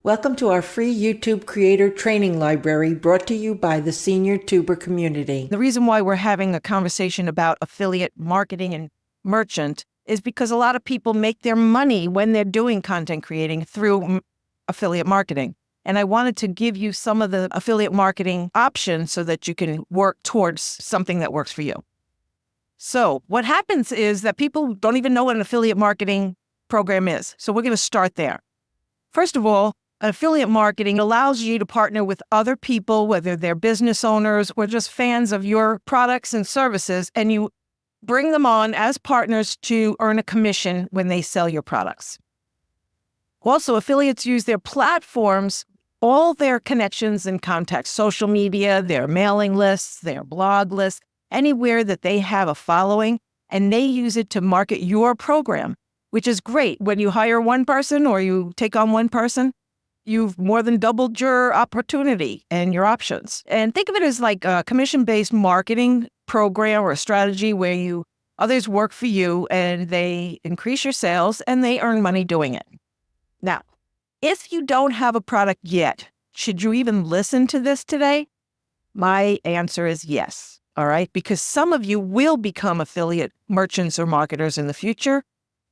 Welcome to our free YouTube creator training library brought to you by the Senior Tuber community. The reason why we're having a conversation about affiliate marketing and merchant is because a lot of people make their money when they're doing content creating through affiliate marketing. And I wanted to give you some of the affiliate marketing options so that you can work towards something that works for you. So what happens is that people don't even know what an affiliate marketing program is. So we're going to start there. First of all, affiliate marketing allows you to partner with other people, whether they're business owners or just fans of your products and services, and you bring them on as partners to earn a commission when they sell your products. Also, affiliates use their platforms, all their connections and contacts, social media, their mailing lists, their blog lists, anywhere that they have a following, and they use it to market your program, which is great. When you hire one person or you take on one person, you've more than doubled your opportunity and your options. And think of it as like a commission-based marketing program or a strategy where others work for you and they increase your sales and they earn money doing it. Now, if you don't have a product yet, should you even listen to this today? My answer is yes, all right? Because some of you will become affiliate merchants or marketers in the future,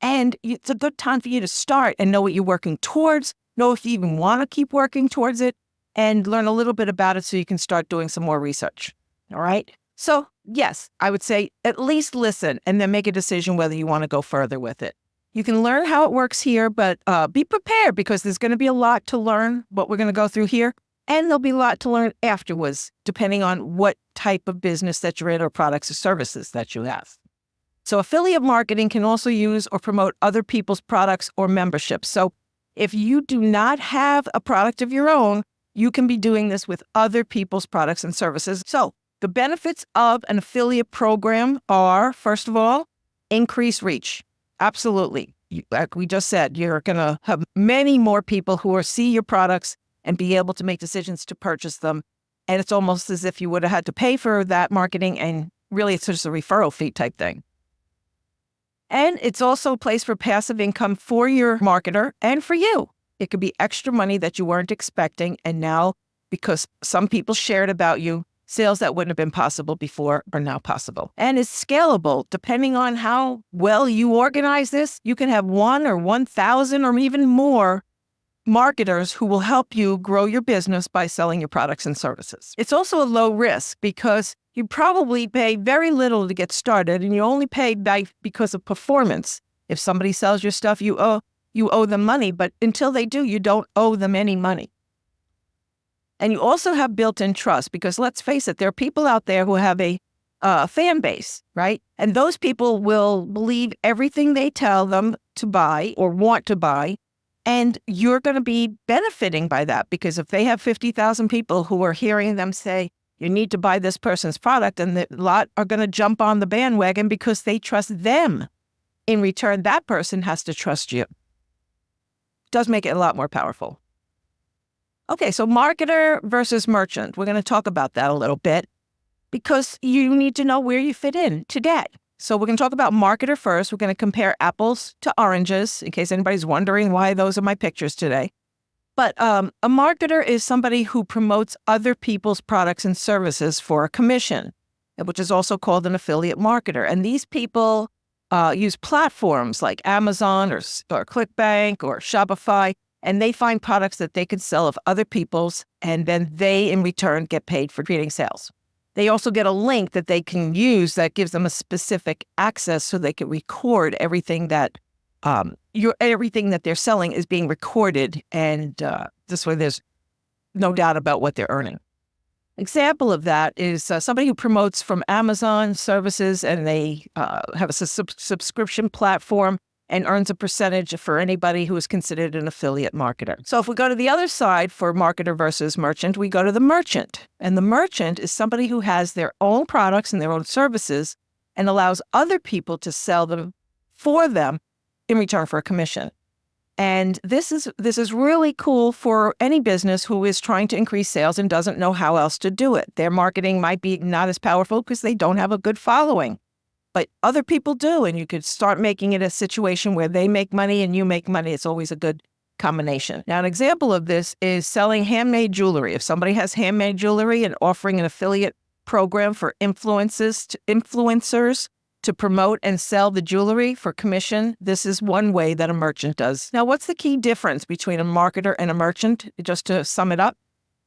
and it's a good time for you to start and know what you're working towards, know if you even want to keep working towards it, and learn a little bit about it so you can start doing some more research. All right? So yes, I would say at least listen and then make a decision whether you want to go further with it. You can learn how it works here, but be prepared because there's going to be a lot to learn, what we're going to go through here, and there'll be a lot to learn afterwards, depending on what type of business that you're in or products or services that you have. So affiliate marketing can also use or promote other people's products or memberships. So if you do not have a product of your own, you can be doing this with other people's products and services. So the benefits of an affiliate program are, first of all, increased reach. Absolutely. Like we just said, you're going to have many more people who will see your products and be able to make decisions to purchase them. And it's almost as if you would have had to pay for that marketing, and really it's just a referral fee type thing. And it's also a place for passive income for your marketer and for you. It could be extra money that you weren't expecting. And now, because some people shared about you, sales that wouldn't have been possible before are now possible. And it's scalable. Depending on how well you organize this, you can have 1 or 1,000 or even more marketers who will help you grow your business by selling your products and services. It's also a low risk because you probably pay very little to get started, and you only pay because of performance. If somebody sells your stuff, you owe them money, but until they do, you don't owe them any money. And you also have built-in trust because let's face it, there are people out there who have a fan base, right? And those people will believe everything they tell them to buy or want to buy, and you're going to be benefiting by that because if they have 50,000 people who are hearing them say, you need to buy this person's product, and the lot are going to jump on the bandwagon because they trust them. In return, that person has to trust you. It does make it a lot more powerful. Okay, so marketer versus merchant. We're going to talk about that a little bit because you need to know where you fit in today. So we're going to talk about marketer first. We're going to compare apples to oranges in case anybody's wondering why those are my pictures today. But a marketer is somebody who promotes other people's products and services for a commission, which is also called an affiliate marketer. And these people use platforms like Amazon or ClickBank or Shopify, and they find products that they can sell of other people's, and then they, in return, get paid for creating sales. They also get a link that they can use that gives them a specific access so they can record everything that everything that they're selling is being recorded, and this way there's no doubt about what they're earning. Example of that is somebody who promotes from Amazon services, and they have a subscription platform and earns a percentage for anybody who is considered an affiliate marketer. So if we go to the other side for marketer versus merchant, we go to the merchant. And the merchant is somebody who has their own products and their own services and allows other people to sell them for them in return for a commission. And this is really cool for any business who is trying to increase sales and doesn't know how else to do it. Their marketing might be not as powerful because they don't have a good following, but other people do. And you could start making it a situation where they make money and you make money. It's always a good combination. Now, an example of this is selling handmade jewelry. If somebody has handmade jewelry and offering an affiliate program for influencers to promote and sell the jewelry for commission, this is one way that a merchant does. Now, what's the key difference between a marketer and a merchant? Just to sum it up,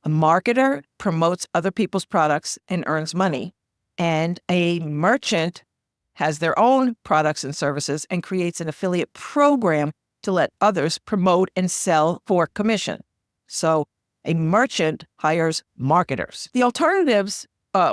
a marketer promotes other people's products and earns money, and a merchant has their own products and services and creates an affiliate program to let others promote and sell for commission. So a merchant hires marketers. The alternatives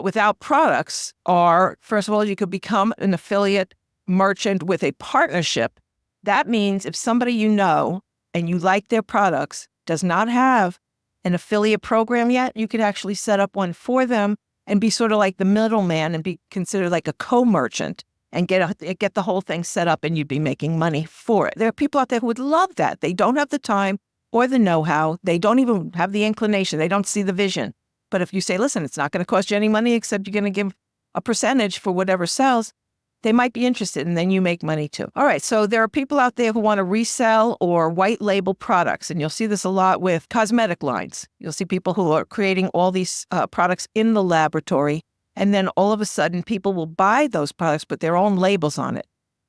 without products are, first of all, you could become an affiliate merchant with a partnership. That means if somebody you know and you like their products does not have an affiliate program yet, you could actually set up one for them and be sort of like the middleman and be considered like a co-merchant and get the whole thing set up, and you'd be making money for it. There are people out there who would love that. They don't have the time or the know-how. They don't even have the inclination. They don't see the vision. But if you say, listen, it's not going to cost you any money except you're going to give a percentage for whatever sells, they might be interested, and then you make money too. All right, so there are people out there who want to resell or white label products, and you'll see this a lot with cosmetic lines. You'll see people who are creating all these products in the laboratory, and then all of a sudden people will buy those products, put their own labels on it.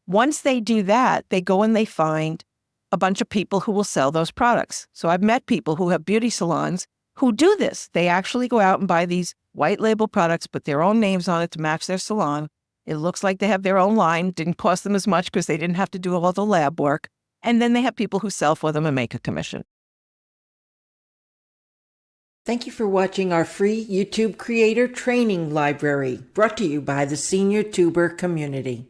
Once they do that, they go and they find a bunch of people who will sell those products. So I've met people who have beauty salons who do this. They actually go out and buy these white label products, put their own names on it to match their salon. It looks like they have their own line. Didn't cost them as much because they didn't have to do all the lab work. And then they have people who sell for them and make a commission. Thank you for watching our free YouTube Creator Training Library, brought to you by the Senior Tuber community.